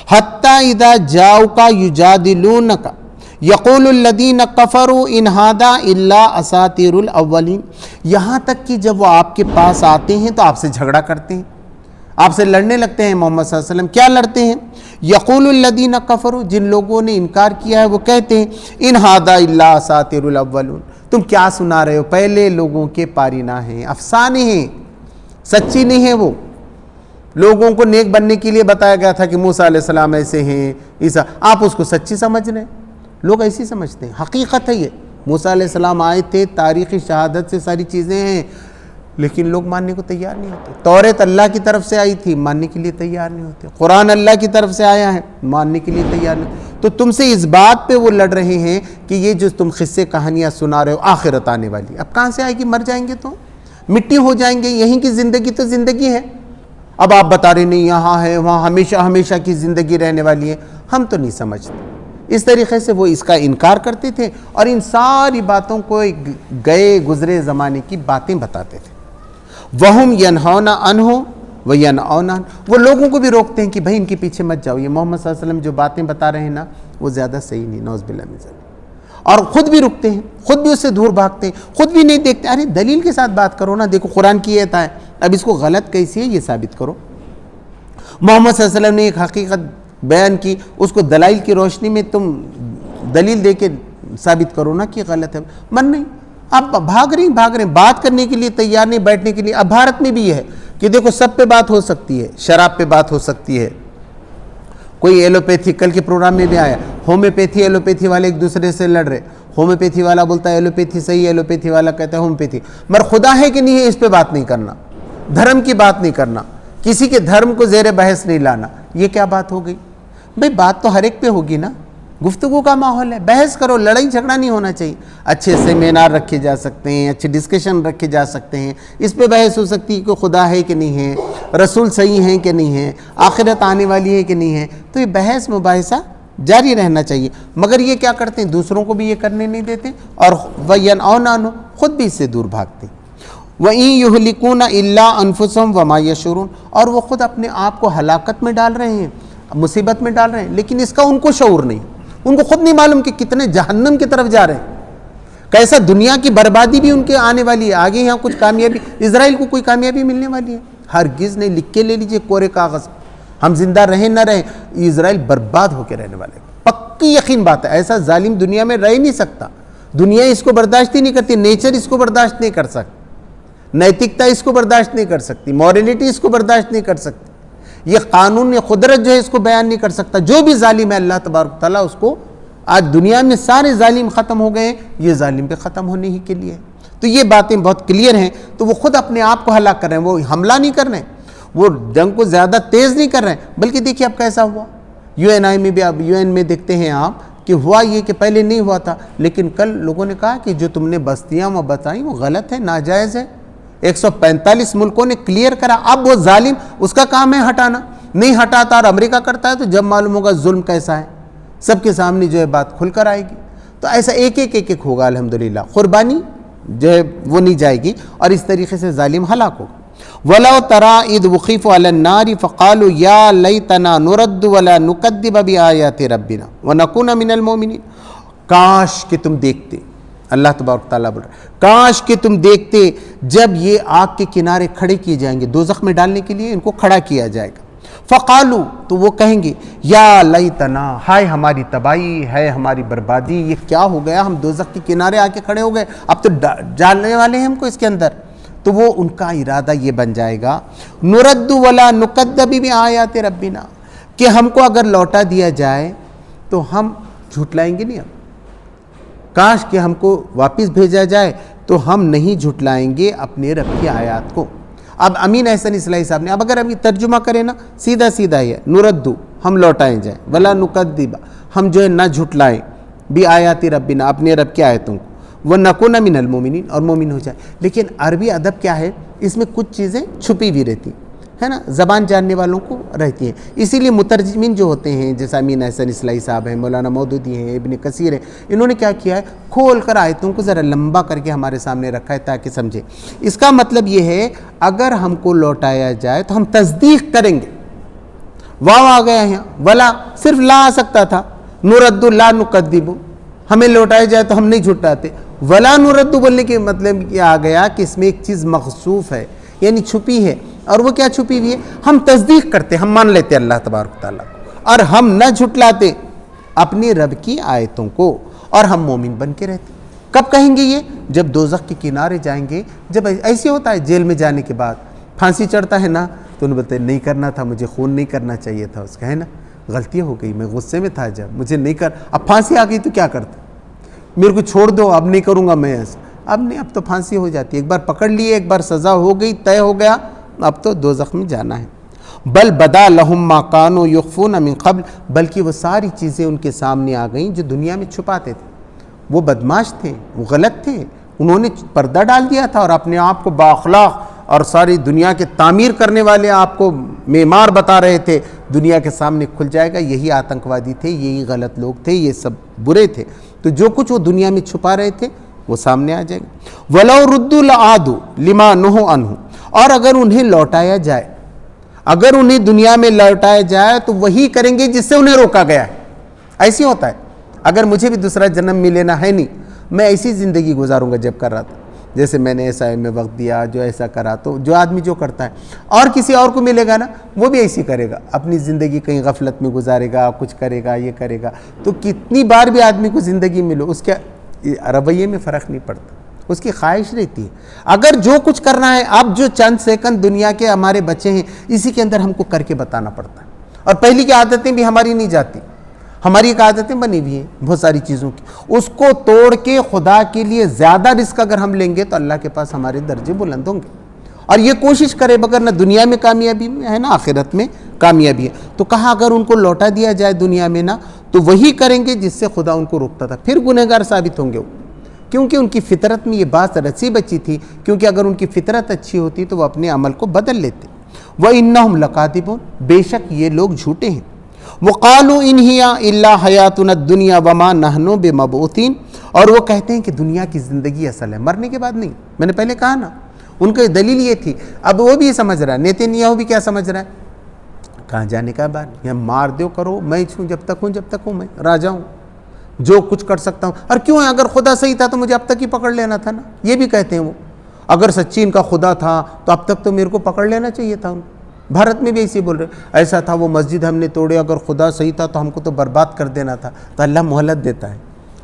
حَتَّى إِذَا جَاءُوكَ يُجَادِلُونَكَ يَقُولُ الَّذِينَ كَفَرُوا إِنْ هَذَا إِلَّا أَسَاطِيرُ الْأَوَّلِينَ، یہاں تک کہ جب وہ آپ کے پاس آتے ہیں تو آپ سے جھگڑا کرتے ہیں، آپ سے لڑنے لگتے ہیں. محمد صلی اللہ علیہ وسلم کیا لڑتے ہیں؟ یقول الذین کفروا، جن لوگوں نے انکار کیا ہے وہ کہتے ہیں ان ھذا الا اساطیر الاولون، تم کیا سنا رہے ہو، پہلے لوگوں کے پارینہ ہیں، افسانے ہیں، سچی نہیں ہے. وہ لوگوں کو نیک بننے کے لیے بتایا گیا تھا کہ موسیٰ علیہ السلام ایسے ہیں، عیسیٰ، آپ اس کو سچی سمجھ رہے ہیں. لوگ ایسی سمجھتے ہیں، حقیقت ہے یہ. موسیٰ علیہ السلام آئے تھے، تاریخی شہادت سے ساری چیزیں ہیں، لیکن لوگ ماننے کو تیار نہیں ہوتے. توریت اللہ کی طرف سے آئی تھی، ماننے کے لیے تیار نہیں ہوتے. قرآن اللہ کی طرف سے آیا ہے، ماننے کے لیے تیار نہیں. تو تم سے اس بات پہ وہ لڑ رہے ہیں کہ یہ جو تم قصے کہانیاں سنا رہے ہو آخرت آنے والی. اب کہاں سے آئے گی؟ مر جائیں گے تو مٹی ہو جائیں گے. یہیں کی زندگی تو زندگی ہے. اب آپ بتا رہے نہیں یہاں ہے وہاں ہمیشہ ہمیشہ کی زندگی رہنے والی ہے. ہم تو نہیں سمجھتے. اس طریقے سے وہ اس کا انکار کرتے تھے اور ان ساری باتوں کو گئے گزرے زمانے کی باتیں بتاتے تھے. وَهُمْ يَنْهَوْنَ عَنْهُ وَيَنْأَوْنَ عَنْهُ، وہ لوگوں کو بھی روکتے ہیں کہ بھائی ان کے پیچھے مت جاؤ، یہ محمد صلی اللہ علیہ وسلم جو باتیں بتا رہے ہیں نا وہ زیادہ صحیح نہیں، نعوذ باللہ من ذلک. اور خود بھی رکتے ہیں، خود بھی اس سے دور بھاگتے ہیں، خود بھی نہیں دیکھتے. ارے دلیل کے ساتھ بات کرو نا، دیکھو قرآن کی آیت ہے، اب اس کو غلط کیسی ہے یہ ثابت کرو. محمد صلی اللہ علیہ وسلم نے ایک حقیقت بیان کی، اس کو دلائل کی روشنی میں تم دلیل دے کے ثابت کرو نا کہ غلط ہے. من نہیں، اب بھاگ رہے ہیں، بات کرنے کے لیے تیار نہیں، بیٹھنے کے لیے. اب بھارت میں بھی یہ ہے کہ دیکھو سب پہ بات ہو سکتی ہے، شراب پہ بات ہو سکتی ہے، کوئی ایلوپیتھی، کل کے پروگرام میں بھی آیا، ہومیوپیتھی ایلوپیتھی والے ایک دوسرے سے لڑ رہے. ہومیوپیتھی والا بولتا ہے ایلوپیتھی صحیح ہے، ایلوپیتھی والا کہتا ہے ہومیوپیتھی. مگر خدا ہے کہ نہیں ہے اس پہ بات نہیں کرنا، دھرم کی بات نہیں کرنا، کسی کے دھرم کو زیر بحث نہیں لانا. یہ کیا بات ہو گئی بھائی؟ بات تو ہر ایک پہ ہوگی نا. گفتگو کا ماحول ہے، بحث کرو، لڑائی جھگڑا نہیں ہونا چاہیے. اچھے سیمینار رکھے جا سکتے ہیں، اچھے ڈسکشن رکھے جا سکتے ہیں، اس پہ بحث ہو سکتی ہے کہ خدا ہے کہ نہیں ہے، رسول صحیح ہیں کہ نہیں ہے، آخرت آنے والی ہے کہ نہیں ہے. تو یہ بحث مباحثہ جاری رہنا چاہیے. مگر یہ کیا کرتے ہیں؟ دوسروں کو بھی یہ کرنے نہیں دیتے اور وَيَنْأَوْنَ عَنْهُ، خود بھی اس سے دور بھاگتے. وَإِن يُهْلِكُونَ إِلَّا أَنفُسَهُمْ وَمَا يَشْعُرُونَ، اور وہ خود اپنے آپ کو ہلاکت میں ڈال رہے ہیں، مصیبت میں ڈال رہے ہیں، لیکن اس کا ان کو شعور نہیں. ان کو خود نہیں معلوم کہ کتنے جہنم کی طرف جا رہے ہیں، کیسا دنیا کی بربادی بھی ان کے آنے والی ہے. آگے یہاں کچھ کامیابی، اسرائیل کو کوئی کامیابی ملنے والی ہے؟ ہرگز نہیں. لکھ کے لے لیجئے کورے کاغذ، ہم زندہ رہیں نہ رہیں اسرائیل برباد ہو کے رہنے والے. پکی یقین بات ہے. ایسا ظالم دنیا میں رہ نہیں سکتا. دنیا اس کو برداشت ہی نہیں کرتی، نیچر اس کو برداشت نہیں کر سکتا، نیتکتا اس کو برداشت نہیں کر سکتی، مورلٹی اس کو برداشت نہیں کر سکتی. یہ قانون قدرت جو ہے اس کو بیان نہیں کر سکتا. جو بھی ظالم ہے اللہ تبارک تعالیٰ اس کو، آج دنیا میں سارے ظالم ختم ہو گئے، یہ ظالم پہ ختم ہونے ہی کے لیے. تو یہ باتیں بہت کلیئر ہیں. تو وہ خود اپنے آپ کو ہلاک کر رہے ہیں، وہ حملہ نہیں کر رہے ہیں، وہ جنگ کو زیادہ تیز نہیں کر رہے ہیں. بلکہ دیکھیے اب کیسا ہوا یو این آئی میں بھی. اب یو این میں دیکھتے ہیں آپ کہ ہوا یہ کہ پہلے نہیں ہوا تھا، لیکن کل لوگوں نے کہا کہ جو تم نے بستیاں وہ بتائیں وہ غلط ہے، ناجائز ہے، 145 ملکوں نے کلیئر کرا، اب وہ ظالم اس کا کام ہے ہٹانا، نہیں ہٹاتا اور امریکہ کرتا ہے تو جب معلوم ہوگا ظلم کیسا ہے سب کے سامنے جو ہے بات کھل کر آئے گی. تو ایسا ایک ایک ہوگا الحمدللہ، قربانی جو ہے وہ نہیں جائے گی اور اس طریقے سے ظالم ہلاک ہوگا. وَلَوْ تَرَىٰ إِذْ وُقِفُوا عَلَى النَّارِ فَقَالُوا يَا لَيْتَنَا نُرَدُّ وَلَا نُكَذِّبَ بِآيَاتِ رَبِّنَا وَنَكُونَ مِنَ الْمُؤْمِنِينَ. کاش کہ تم دیکھتے، اللہ تبارک تعالیٰ بول رہا ہے، کاش کہ تم دیکھتے جب یہ آگ کے کنارے کھڑے کیے جائیں گے، دوزخ میں ڈالنے کے لیے ان کو کھڑا کیا جائے گا. فقالو، تو وہ کہیں گے یا لیتنا، ہائے ہماری تباہی ہے، ہماری بربادی، یہ کیا ہو گیا، ہم دوزخ کے کنارے آ کے کھڑے ہو گئے، اب تو ڈالنے والے ہیں ہم کو اس کے اندر. تو وہ ان کا ارادہ یہ بن جائے گا نرد ولا نکذب بآیات ربنا، کہ ہم کو اگر لوٹا دیا جائے تو ہم جھٹلائیں گے نہیں. کاش کہ ہم کو واپس بھیجا جائے تو ہم نہیں جھٹلائیں گے اپنے رب کی آیات کو. اب امین احسن اصلاحی صاحب نے اب اگر ہم یہ ترجمہ کریں نا، سیدھا سیدھا یہ نردو، ہم لوٹائیں جائیں، ولا نکذب، ہم جو ہے نہ جھٹلائیں، بآیات ربنا، اپنے رب کی آیتوں کو، وَنَكُونَ مِنَ الْمُؤْمِنِينَ، اور مومن ہو جائے. لیکن عربی ادب کیا ہے، اس میں کچھ چیزیں چھپی بھی رہتی ہے نا، زبان جاننے والوں کو رہتی ہیں. اسی لیے مترجمین جو ہوتے ہیں جیسا امین احسن اصلاحی صاحب ہیں، مولانا مودودی ہیں، ابن کثیر ہیں، انہوں نے کیا کیا ہے، کھول کر آیتوں کو ذرا لمبا کر کے ہمارے سامنے رکھا ہے تاکہ سمجھے. اس کا مطلب یہ ہے اگر ہم کو لوٹایا جائے تو ہم تصدیق کریں گے. واو آ گیا ہے، ولا صرف لا آ سکتا تھا، نرد لا نکذب، ہمیں لوٹایا جائے تو ہم نہیں جھٹاتے. ولا نرد بولنے کے مطلب یہ آ گیا کہ اس میں ایک چیز مخصوص ہے، یعنی چھپی ہے. اور وہ کیا چھپی ہوئی ہے، ہم تصدیق کرتے، ہم مان لیتے اللہ تبارک تعالیٰ کو، اور ہم نہ جھٹلاتے اپنے رب کی آیتوں کو، اور ہم مومن بن کے رہتے. کب کہیں گے یہ، جب دوزخ کے کنارے جائیں گے. جب ایسے ہوتا ہے جیل میں جانے کے بعد پھانسی چڑھتا ہے نا، تو انہوں نے بتایا نہیں کرنا تھا، مجھے خون نہیں کرنا چاہیے تھا، اس کا ہے نا، غلطی ہو گئی، میں غصے میں تھا، جب مجھے نہیں اب پھانسی آ گئی تو کیا کرتا، میرے کو چھوڑ دو، اب نہیں کروں گا میں ایسا. اب نہیں، اب تو پھانسی ہو جاتی ہے، ایک بار پکڑ لیے، ایک بار سزا ہو گئی، طے ہو گیا، اب تو دوزخ میں جانا ہے. بل بدا لہم ما کانوا یخفون من قبل، بلکہ وہ ساری چیزیں ان کے سامنے آ گئیں جو دنیا میں چھپاتے تھے. وہ بدماش تھے، وہ غلط تھے، انہوں نے پردہ ڈال دیا تھا اور اپنے آپ کو بااخلاق اور ساری دنیا کے تعمیر کرنے والے آپ کو معمار بتا رہے تھے. دنیا کے سامنے کھل جائے گا یہی آتنکوادی تھے، یہی غلط لوگ تھے، یہ سب برے تھے. تو جو کچھ وہ دنیا میں چھپا رہے تھے وہ سامنے آ جائے گا. وَلَوْ رُدُّوا لَعَادُوا لِمَا نُهُوا عَنْهُ، اور اگر انہیں لوٹایا جائے، اگر انہیں دنیا میں لوٹایا جائے تو وہی کریں گے جس سے انہیں روکا گیا ہے. ایسی ہوتا ہے، اگر مجھے بھی دوسرا جنم ملینا ہے نہیں، میں ایسی زندگی گزاروں گا جب کر رہا تھا، جیسے میں نے ایسا میں وقت دیا، جو ایسا کرا. تو جو آدمی جو کرتا ہے اور کسی اور کو ملے گا نا، وہ بھی ایسی کرے گا، اپنی زندگی کہیں غفلت میں گزارے گا، کچھ کرے گا، یہ کرے گا. تو کتنی بار بھی آدمی کو زندگی ملو، اس کے رویے میں فرق نہیں پڑتا، اس کی خواہش رہتی ہے. اگر جو کچھ کرنا ہے، اب جو چند سیکنڈ دنیا کے ہمارے بچے ہیں، اسی کے اندر ہم کو کر کے بتانا پڑتا ہے. اور پہلی کی عادتیں بھی ہماری نہیں جاتی، ہماری ایک عادتیں بنی ہوئی ہیں بہت ساری چیزوں کی، اس کو توڑ کے خدا کے لیے زیادہ رزق اگر ہم لیں گے تو اللہ کے پاس ہمارے درجے بلند ہوں گے. اور یہ کوشش کرے بغیر نہ دنیا میں کامیابی ہے نہ آخرت میں کامیابی ہے. تو کہا اگر ان کو لوٹا دیا جائے دنیا میں نا، تو وہی کریں گے جس سے خدا ان کو روکتا تھا. پھر گنہگار ثابت ہوں گے وہ، کیونکہ ان کی فطرت میں یہ بات رسی بچی تھی. کیونکہ اگر ان کی فطرت اچھی ہوتی تو وہ اپنے عمل کو بدل لیتے. وَإِنَّهُمْ لَكَاذِبُونَ، بے شک یہ لوگ جھوٹے ہیں. وَقَالُوا إِنْ هِيَ إِلَّا حَيَاتُنَا الدُّنْيَا وَمَا نَحْنُ بِمَبْعُوثِينَ، اور وہ کہتے ہیں کہ دنیا کی زندگی اصل ہے، مرنے کے بعد نہیں. میں نے پہلے کہا نا، ان کی دلیل یہ تھی. اب وہ بھی یہ سمجھ رہا ہے، نیتنیاہو بھی کیا سمجھ رہا ہے، کہاں جانے کا بات، یہ مار دو کرو، میں چھوں جب تک ہوں میں راجا ہوں، جو کچھ کر سکتا ہوں. اور کیوں ہے، اگر خدا صحیح تھا تو مجھے اب تک ہی پکڑ لینا تھا نا. یہ بھی کہتے ہیں وہ، اگر سچی ان کا خدا تھا تو اب تک تو میرے کو پکڑ لینا چاہیے تھا. بھارت میں بھی ایسے بول رہے، ایسا تھا وہ مسجد ہم نے توڑے، اگر خدا صحیح تھا تو ہم کو تو برباد کر دینا تھا. تو اللہ مہلت دیتا ہے.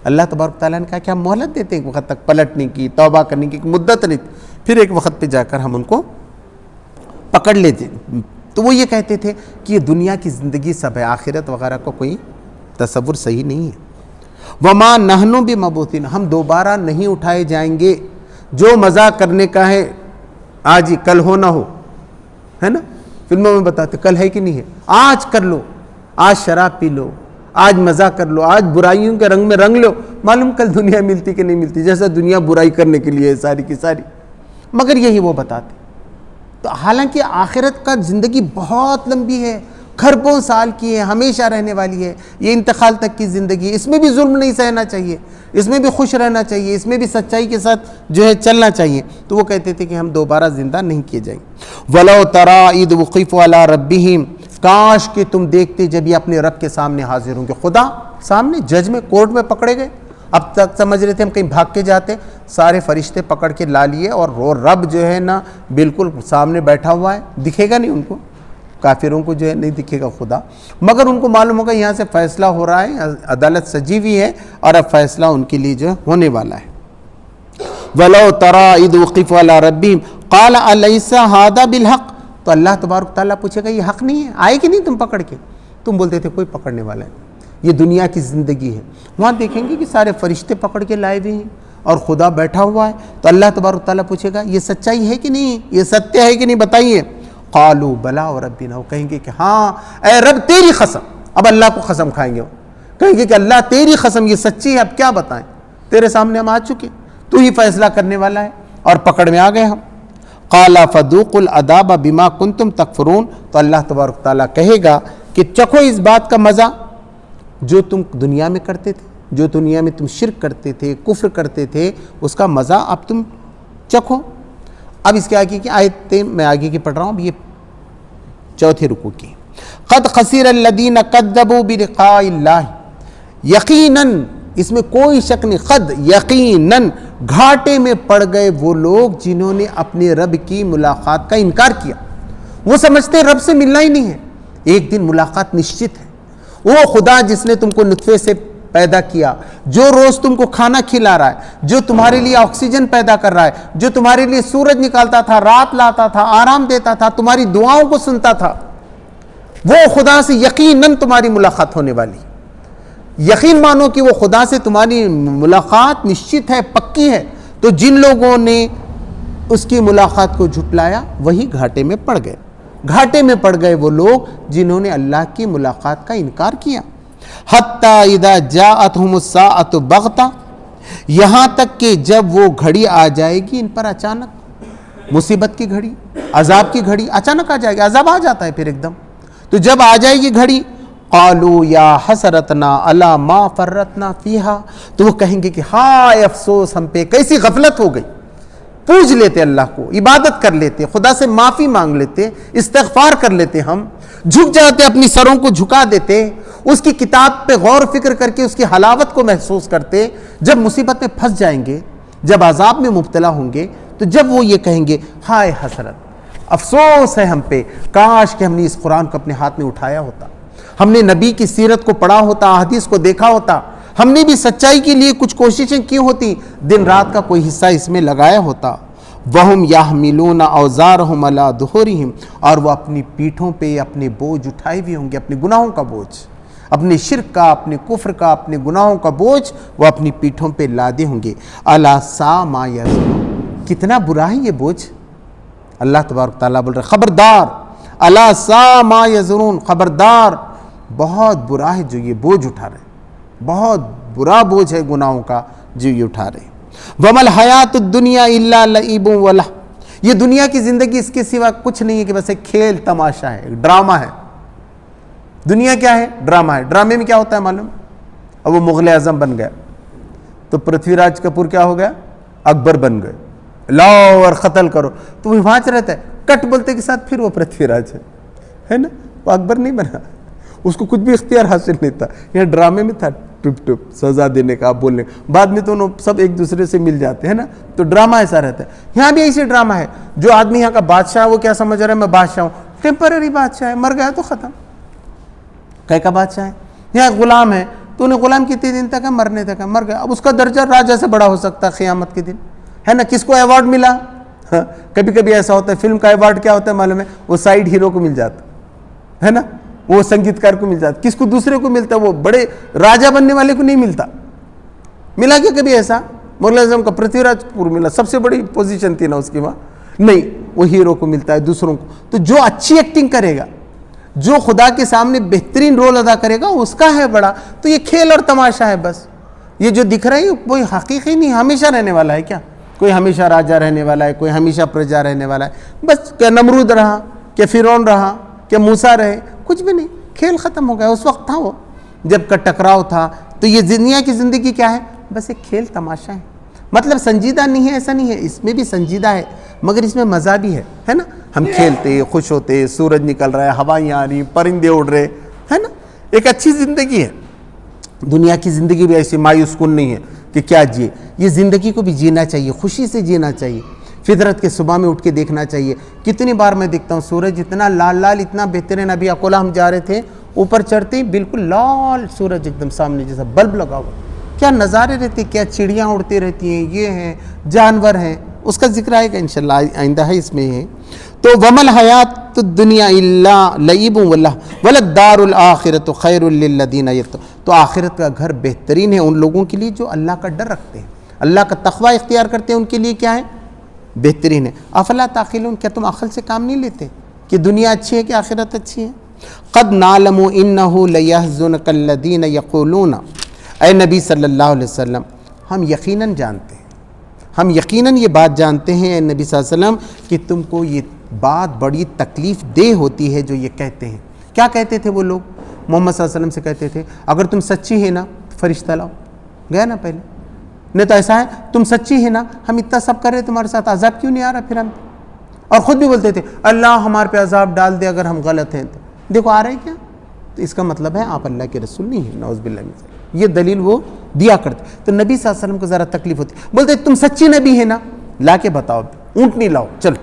اللہ تبارک تعالیٰ نے کہا کہ ہم مہلت دیتے ہیں ایک وقت تک پلٹنے کی، توبہ کرنے کی، ایک مدت نہیں، پھر ایک وقت پہ جا کر ہم ان کو پکڑ لیتے. تو وہ یہ کہتے تھے کہ یہ دنیا کی زندگی سب ہے، آخرت وغیرہ کو کوئی تصور صحیح نہیں ہے. وَمَا نَحْنُ بِمَبْعُوثِينَ، ہم دوبارہ نہیں اٹھائے جائیں گے. جو مزہ کرنے کا ہے آج ہی، کل ہو نہ ہو، ہے نا. فلموں میں بتاتے کل ہے کہ نہیں ہے، آج کر لو. آج شراب پی لو، آج مزہ کر لو، آج برائیوں کے رنگ میں رنگ لو، معلوم کل دنیا ملتی کہ نہیں ملتی، جیسا دنیا برائی کرنے کے لیے ہے ساری کی ساری، مگر یہی وہ بتاتے۔ تو حالانکہ آخرت کا زندگی بہت لمبی ہے، کھربوں سال کی ہے، ہمیشہ رہنے والی ہے، یہ انتقال تک کی زندگی ہے، اس میں بھی ظلم نہیں سہنا چاہیے، اس میں بھی خوش رہنا چاہیے، اس میں بھی سچائی کے ساتھ جو ہے چلنا چاہیے۔ تو وہ کہتے تھے کہ ہم دوبارہ زندہ نہیں کیے جائیں گے۔ وَلَوْ تَرَىٰ إِذْ وُقِفُوا عَلَىٰ رَبِّهِمْ، کاش کہ تم دیکھتے جب یہ اپنے رب کے سامنے حاضر ہوں گے، خدا سامنے جج میں، کورٹ میں پکڑے گئے۔ اب تک سمجھ رہے تھے ہم کہیں بھاگ کے جاتے، سارے فرشتے پکڑ کے لا لیے، اور وہ رب جو ہے نا بالکل سامنے بیٹھا ہوا ہے، دکھے گا نہیں ان کو، کافروں کو جو ہے نہیں دکھے گا خدا، مگر ان کو معلوم ہوگا یہاں سے فیصلہ ہو رہا ہے، عدالت سجی ہوئی ہے، اور اب فیصلہ ان کے لیے جو ہونے والا ہے۔ وَلَوْ تَرَىٰ إِذْ وُقِفُوا عَلَىٰ رَبِّهِمْ قَالَ أَلَيْسَ هَٰذَا بِالْحَقِّ، تو اللہ تبارک تعالیٰ پوچھے گا یہ حق نہیں ہے، آئے کہ نہیں تم پکڑ کے؟ تم بولتے تھے کوئی پکڑنے والا ہے، یہ دنیا کی زندگی ہے۔ وہاں دیکھیں گے کہ سارے فرشتے پکڑ کے لائے ہوئے ہیں اور خدا بیٹھا ہوا ہے، تو اللہ تبارک تعالیٰ پوچھے گا یہ سچائی ہے کہ نہیں، یہ ستیہ ہے کہ نہیں، بتائیے۔ قالوا بلا وربنا، وہ کہیں گے کہ ہاں اے رب تیری قسم، اب اللہ کو قسم کھائیں گے، وہ کہیں گے کہ اللہ تیری قسم یہ سچی ہے، اب کیا بتائیں، تیرے سامنے ہم آ چکے، تو ہی فیصلہ کرنے والا ہے، اور پکڑ میں آ گئے ہم۔ قال فذوقوا العذاب بما کنتم تکفرون، تو اللہ تبارک تعالیٰ کہے گا کہ چکھو اس بات کا مزہ جو تم دنیا میں کرتے تھے، جو دنیا میں تم شرک کرتے تھے، کفر کرتے تھے، اس کا مزہ اب تم چکھو۔ اب اس کے آگے کی آیتیں میں آگے کی پڑھ رہا ہوں، یہ چوتھے رکوع کی۔ قد خسر الذین کذبوا بلقاء اللہ، یقیناً اس میں کوئی شک نہیں، قد یقیناً گھاٹے میں پڑ گئے وہ لوگ جنہوں نے اپنے رب کی ملاقات کا انکار کیا۔ وہ سمجھتے رب سے ملنا ہی نہیں ہے، ایک دن ملاقات نشچت ہے۔ وہ خدا جس نے تم کو نطفے سے پیدا کیا، جو روز تم کو کھانا کھلا رہا ہے، جو تمہارے لیے آکسیجن پیدا کر رہا ہے، جو تمہارے لیے سورج نکالتا تھا، رات لاتا تھا، آرام دیتا تھا، تمہاری دعاؤں کو سنتا تھا، وہ خدا سے یقیناً تمہاری ملاقات ہونے والی۔ یقین مانو کہ وہ خدا سے تمہاری ملاقات نشچت ہے، پکی ہے۔ تو جن لوگوں نے اس کی ملاقات کو جھٹلایا وہی گھاٹے میں پڑ گئے، گھاٹے میں پڑ گئے وہ لوگ جنہوں نے اللہ کی ملاقات کا انکار کیا۔ حتی اذا جاءتہم الساعۃ بغتہ، یہاں تک کہ جب وہ گھڑی آ جائے گی ان پر اچانک، مصیبت کی گھڑی، عذاب کی گھڑی اچانک آ جائے گی، عذاب آ جاتا ہے پھر ایک دم، تو جب آ جائے گی گھڑی، قالوا یا حسرتنا علی ما فرطنا فیہا، تو وہ کہیں گے کہ ہائے افسوس ہم پہ، کیسی غفلت ہو گئی۔ پوچھ لیتے اللہ کو، عبادت کر لیتے، خدا سے معافی مانگ لیتے، استغفار کر لیتے، ہم جھک جاتے، اپنی سروں کو جھکا دیتے، اس کی کتاب پہ غور و فکر کر کے اس کی حلاوت کو محسوس کرتے۔ جب مصیبت میں پھنس جائیں گے، جب عذاب میں مبتلا ہوں گے، تو جب وہ یہ کہیں گے ہائے حسرت، افسوس ہے ہم پہ، کاش کہ ہم نے اس قرآن کو اپنے ہاتھ میں اٹھایا ہوتا، ہم نے نبی کی سیرت کو پڑھا ہوتا، احادیث کو دیکھا ہوتا، ہم نے بھی سچائی کے لیے کچھ کوششیں کی ہوتی، دن رات کا کوئی حصہ اس میں لگایا ہوتا۔ وَهُمْ يَحْمِلُونَ أَوْزَارَهُمْ عَلَىٰ ظُهُورِهِمْ، اور وہ اپنی پیٹھوں پہ اپنے بوجھ اٹھائے ہوئے ہوں گے، اپنے گناہوں کا بوجھ، اپنے شرک کا، اپنے کفر کا، اپنے گناہوں کا بوجھ وہ اپنی پیٹھوں پہ لادے ہوں گے۔ أَلَا سَاءَ مَا يَزِرُونَ، کتنا برا ہے یہ بوجھ۔ اللہ تبارک تعالیٰ بول رہے خبردار، أَلَا سَاءَ مَا يَزِرُونَ، خبردار بہت برا ہے جو یہ بوجھ اٹھا رہے ہیں، بہت برا بوجھ ہے گناہوں کا جو یہ اٹھا رہے ہیں۔ وَمَا الْحَيَاةُ الدُّنْيَا إِلَّا لَعِبٌ وَلَهْوٌ، یہ دنیا کی زندگی اس کے سوا کچھ نہیں ہے کہ بس ایک کھیل تماشا ہے، ایک ڈرامہ ہے۔ دنیا کیا ہے؟ ڈرامہ ہے۔ ڈرامے میں کیا ہوتا ہے معلوم؟ اب وہ مغل اعظم بن گیا تو پرتھوی راج کپور کیا ہو گیا؟ اکبر بن گئے، لاؤ اور قتل کرو، تو وہ وہاں رہتا ہے، کٹ بولتے کے ساتھ پھر وہ پرتھوی راج ہے نا، وہ اکبر نہیں بنا، اس کو کچھ بھی اختیار حاصل نہیں تھا۔ یہاں ڈرامے میں تھا ٹپ ٹپ سزا دینے کا، بولنے کا، بعد میں تو انہوں سب ایک دوسرے سے مل جاتے ہیں نا، تو ڈرامہ ایسا رہتا ہے۔ یہاں بھی ایسے ڈرامہ ہے، جو آدمی یہاں کا بادشاہ وہ کیا سمجھ رہا ہے میں بادشاہ ہوں، ٹیمپرری بادشاہ ہے، مر گیا تو ختم، کہے کا بادشاہ ہے۔ یہاں غلام ہے تو انہیں غلام کتنے دن تک ہے؟ مرنے تک ہے، مر گیا، اب اس کا درجہ راجہ سے بڑا ہو سکتا ہے قیامت کے دن، ہے نا۔ کس کو ایوارڈ ملا؟ کبھی کبھی ایسا ہوتا ہے، فلم کا ایوارڈ کیا ہوتا ہے معلوم ہے؟ وہ سائیڈ ہیرو کو مل جاتا ہے نا، وہ سنگیتکار کو مل جاتا، کس کو دوسرے کو ملتا، وہ بڑے راجہ بننے والے کو نہیں ملتا۔ ملا کیا کبھی ایسا؟ مغل اعظم کا پرتھوی راج پور ملا، سب سے بڑی پوزیشن تھی نا اس کی وہاں، نہیں، وہ ہیرو کو ملتا ہے دوسروں کو۔ تو جو اچھی ایکٹنگ کرے گا، جو خدا کے سامنے بہترین رول ادا کرے گا اس کا ہے بڑا. تو یہ کھیل اور تماشا ہے بس. یہ جو دکھ رہا ہے کوئی حقیقی نہیں, ہمیشہ رہنے والا ہے کیا؟ کوئی ہمیشہ راجہ رہنے والا ہے, کوئی ہمیشہ پرجا رہنے والا ہے. بس کیا نمرود رہا, کیا فرعون رہا, کیا موسیٰ رہے, کچھ بھی نہیں. کھیل ختم ہو گیا. اس وقت تھا وہ جب کا ٹکراؤ تھا. تو یہ دنیا کی زندگی کیا ہے؟ بس ایک کھیل تماشا ہے. مطلب سنجیدہ نہیں ہے ایسا نہیں ہے, اس میں بھی سنجیدہ ہے, مگر اس میں مزہ بھی ہے نا. ہم کھیلتے, خوش ہوتے, سورج نکل رہا ہے, ہوائیں آ رہی, پرندے اڑ رہے, ہے نا. ایک اچھی زندگی ہے. دنیا کی زندگی بھی ایسی مایوس کن نہیں ہے کہ کیا جیے. یہ زندگی کو بھی جینا چاہیے, خوشی سے جینا چاہیے. فطرت کے صبح میں اٹھ کے دیکھنا چاہیے. کتنی بار میں دیکھتا ہوں سورج اتنا لال لال, اتنا بہترین. ابھی اکولا ہم جا رہے تھے, اوپر چڑھتے ہی بالکل لال سورج ایک دم سامنے جیسا بلب لگا ہوا. کیا نظارے رہتے, کیا چڑیاں اڑتی رہتی ہیں, یہ ہیں جانور ہیں. اس کا ذکر آئے گا انشاءاللہ, آئندہ ہے اس میں ہے. تو ومل حیات الدنیا الا لعب وللدار الآخرۃ خیر للذین یتقون. تو آخرت کا گھر بہترین ہے ان لوگوں کے لیے جو اللہ کا ڈر رکھتے ہیں, اللہ کا تقوی اختیار کرتے ہیں. ان کے لیے کیا ہے؟ بہترین ہے. افلا تعقلون, کیا تم عقل سے کام نہیں لیتے کہ دنیا اچھی ہے کہ آخرت اچھی ہے؟ قد نعلم انہ لیحزنک الذین یقولون. اے نبی صلی اللہ علیہ وسلم, ہم یقیناً جانتے ہیں, ہم یقیناً یہ بات جانتے ہیں اے نبی صلی اللہ علیہ وسلم کہ تم کو یہ بات بڑی تکلیف دہ ہوتی ہے جو یہ کہتے ہیں. کیا کہتے تھے وہ لوگ؟ محمد صلی اللہ علیہ وسلم سے کہتے تھے اگر تم سچی ہے نا فرشتہ لاؤ. گیا نا پہلے, نہیں تو ایسا ہے تم سچی ہے نا, ہم اتنا سب کر رہے تمہارے ساتھ, عذاب کیوں نہیں آ رہا پھر ہم؟ اور خود بھی بولتے تھے اللہ ہمارے پہ عذاب ڈال دے اگر ہم غلط ہیں. تو دیکھو آ رہے ہیں کیا. تو اس کا مطلب ہے آپ اللہ کے رسول نہیں ہیں, نعوذ باللہ من ذالک. یہ دلیل وہ دیا کرتے. تو نبی صلی اللہ علیہ وسلم کو ذرا تکلیف ہوتی, بولتے تم سچی نبی ہے نا, لا کے بتاؤ. اونٹنی لاؤ, چلو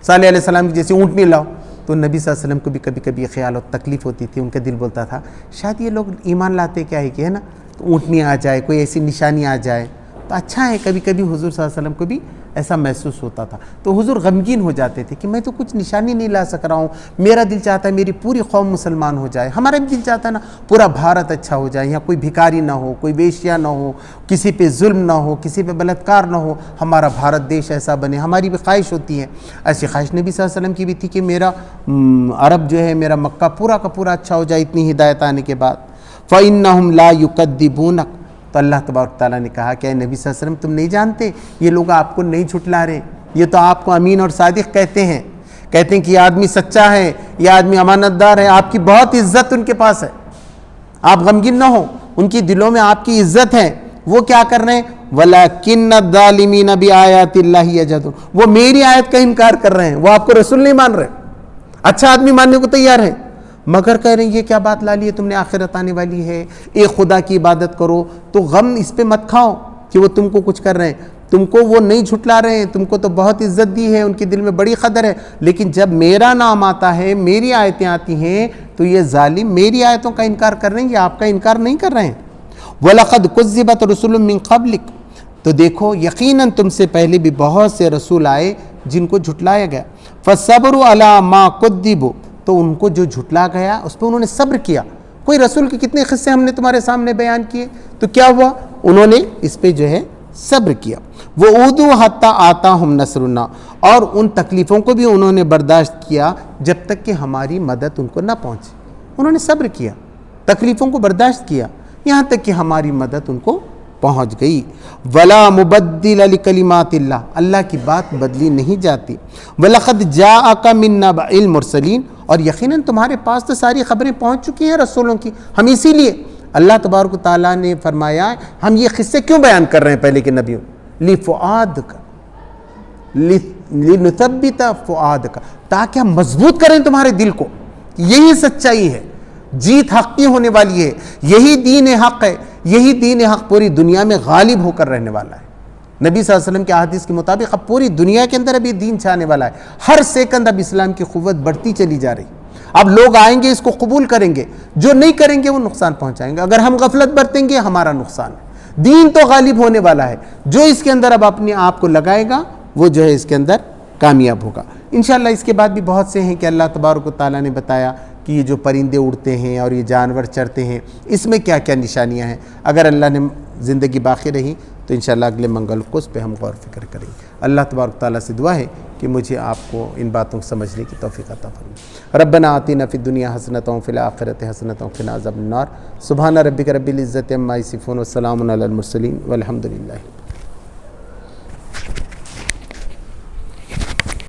صالح علیہ السلام کی جیسے اونٹنی لاؤ. تو نبی صلی اللہ علیہ وسلم کو بھی کبھی کبھی خیال اور تکلیف ہوتی تھی. ان کا دل بولتا تھا شاید یہ لوگ ایمان لاتے کیا ہے کہ ہے نا, تو اونٹنی آ جائے, کوئی ایسی نشانی آ جائے تو اچھا ہے. کبھی کبھی حضور صلی اللہ علیہ وسلم کو بھی ایسا محسوس ہوتا تھا. تو حضور غمگین ہو جاتے تھے کہ میں تو کچھ نشانی نہیں لا سک رہا ہوں, میرا دل چاہتا ہے میری پوری قوم مسلمان ہو جائے. ہمارا بھی دل چاہتا ہے نا پورا بھارت اچھا ہو جائے, یہاں کوئی بھکاری نہ ہو, کوئی ویشیا نہ ہو, کسی پہ ظلم نہ ہو, کسی پہ بلاత్کار نہ ہو, ہمارا بھارت دیش ایسا بنے. ہماری بھی خواہش ہوتی ہے. ایسی خواہش نبی صلی اللہ علیہ وسلم کی بھی تھی کہ میرا عرب جو ہے, میرا مکہ پورا کا پورا اچھا ہو جائے اتنی ہدایت آنے کے بعد. فَإِنَّهُمْ لَا يُكَذِّبُونَكَ. تو اللہ تبارک تعالیٰ نے کہا کہ اے نبی صلی اللہ علیہ وسلم تم نہیں جانتے یہ لوگ آپ کو نہیں جھٹلا رہے, یہ تو آپ کو امین اور صادق کہتے ہیں. کہتے ہیں کہ یہ آدمی سچا ہے, یہ آدمی امانت دار ہے, آپ کی بہت عزت ان کے پاس ہے. آپ غمگین نہ ہو, ان کی دلوں میں آپ کی عزت ہے. وہ کیا کر رہے ہیں؟ وَلَكِنَّ الظَّالِمِينَ بِآيَاتِ اللَّهِ يَجْحَدُونَ. وہ میری آیت کا انکار کر رہے ہیں, وہ آپ کو رسول نہیں مان رہے. اچھا آدمی ماننے کو تیار ہے, مگر کہہ رہے ہیں یہ کیا بات لا لی ہے تم نے, آخرت آنے والی ہے, ایک خدا کی عبادت کرو. تو غم اس پہ مت کھاؤ کہ وہ تم کو کچھ کر رہے ہیں. تم کو وہ نہیں جھٹلا رہے ہیں, تم کو تو بہت عزت دی ہے, ان کے دل میں بڑی قدر ہے. لیکن جب میرا نام آتا ہے, میری آیتیں آتی ہیں, تو یہ ظالم میری آیتوں کا انکار کر رہے ہیں, یہ آپ کا انکار نہیں کر رہے ہیں. وَلَقَدْ كُذِّبَتْ رُسُلٌ مِّن قَبْلِكَ. تو دیکھو یقیناً تم سے پہلے بھی بہت سے رسول آئے جن کو جھٹلایا گیا. فَالصَّبْرُ عَلَىٰ مَا كُذِّبُوا. تو ان کو جو جھٹلا گیا اس پہ انہوں نے صبر کیا. کوئی رسول کے کتنے قصے ہم نے تمہارے سامنے بیان کیے, تو کیا ہوا, انہوں نے اس پہ جو ہے صبر کیا. وَأُوذُوا حَتَّىٰ آتَاهُمْ نَصْرُنَا. اور ان تکلیفوں کو بھی انہوں نے برداشت کیا جب تک کہ ہماری مدد ان کو نہ پہنچے. انہوں نے صبر کیا, تکلیفوں کو برداشت کیا, یہاں تک کہ ہماری مدد ان کو پہنچ گئی. وَلَا مُبَدِّلَ لِكَلِمَاتِ اللَّهِ. اللہ کی بات بدلی نہیں جاتی. وَلَقَدْ جَاءَكَ مِن نَّبَإِ الْمُرْسَلِينَ. اور یقیناً تمہارے پاس تو ساری خبریں پہنچ چکی ہیں رسولوں کی. ہم اسی لیے اللہ تبارک و تعالیٰ نے فرمایا ہم یہ قصے کیوں بیان کر رہے ہیں پہلے کے نبیوں, لِفُؤَادِكَ لِنُثَبِّتَ فُؤَادَكَ, تاکہ ہم مضبوط کریں تمہارے دل کو. یہی سچائی ہے, جیت حق کی ہونے والی ہے, یہی دین حق ہے, یہی دین حق پوری دنیا میں غالب ہو کر رہنے والا ہے. نبی صلی اللہ علیہ وسلم کے احادیث کے مطابق اب پوری دنیا کے اندر ابھی دین چھانے والا ہے. ہر سیکنڈ اب اسلام کی قوت بڑھتی چلی جا رہی. اب لوگ آئیں گے اس کو قبول کریں گے, جو نہیں کریں گے وہ نقصان پہنچائیں گے. اگر ہم غفلت برتیں گے ہمارا نقصان ہے. دین تو غالب ہونے والا ہے, جو اس کے اندر اب اپنے آپ کو لگائے گا وہ جو ہے اس کے اندر کامیاب ہوگا. انشاءاللہ اس کے بعد بھی بہت سے ہیں کہ اللہ تبارک و تعالیٰ نے بتایا کہ یہ جو پرندے اڑتے ہیں اور یہ جانور چرتے ہیں اس میں کیا کیا نشانیاں ہیں. اگر اللہ نے زندگی باقی رہی تو انشاءاللہ اگلے منگل کو اس پہ ہم غور فکر کریں گے۔ اللہ تبارک تعالیٰ سے دعا ہے کہ مجھے آپ کو ان باتوں کو سمجھنے کی توفیق عطا فرمائے۔ ربنا آتنا فی الدنیا حسنۃ وفی الآخرۃ حسنۃ وقنا عذاب النار۔ سبحان ربک رب العزۃ عما یصفون وسلام علی المرسلین والحمد للہ۔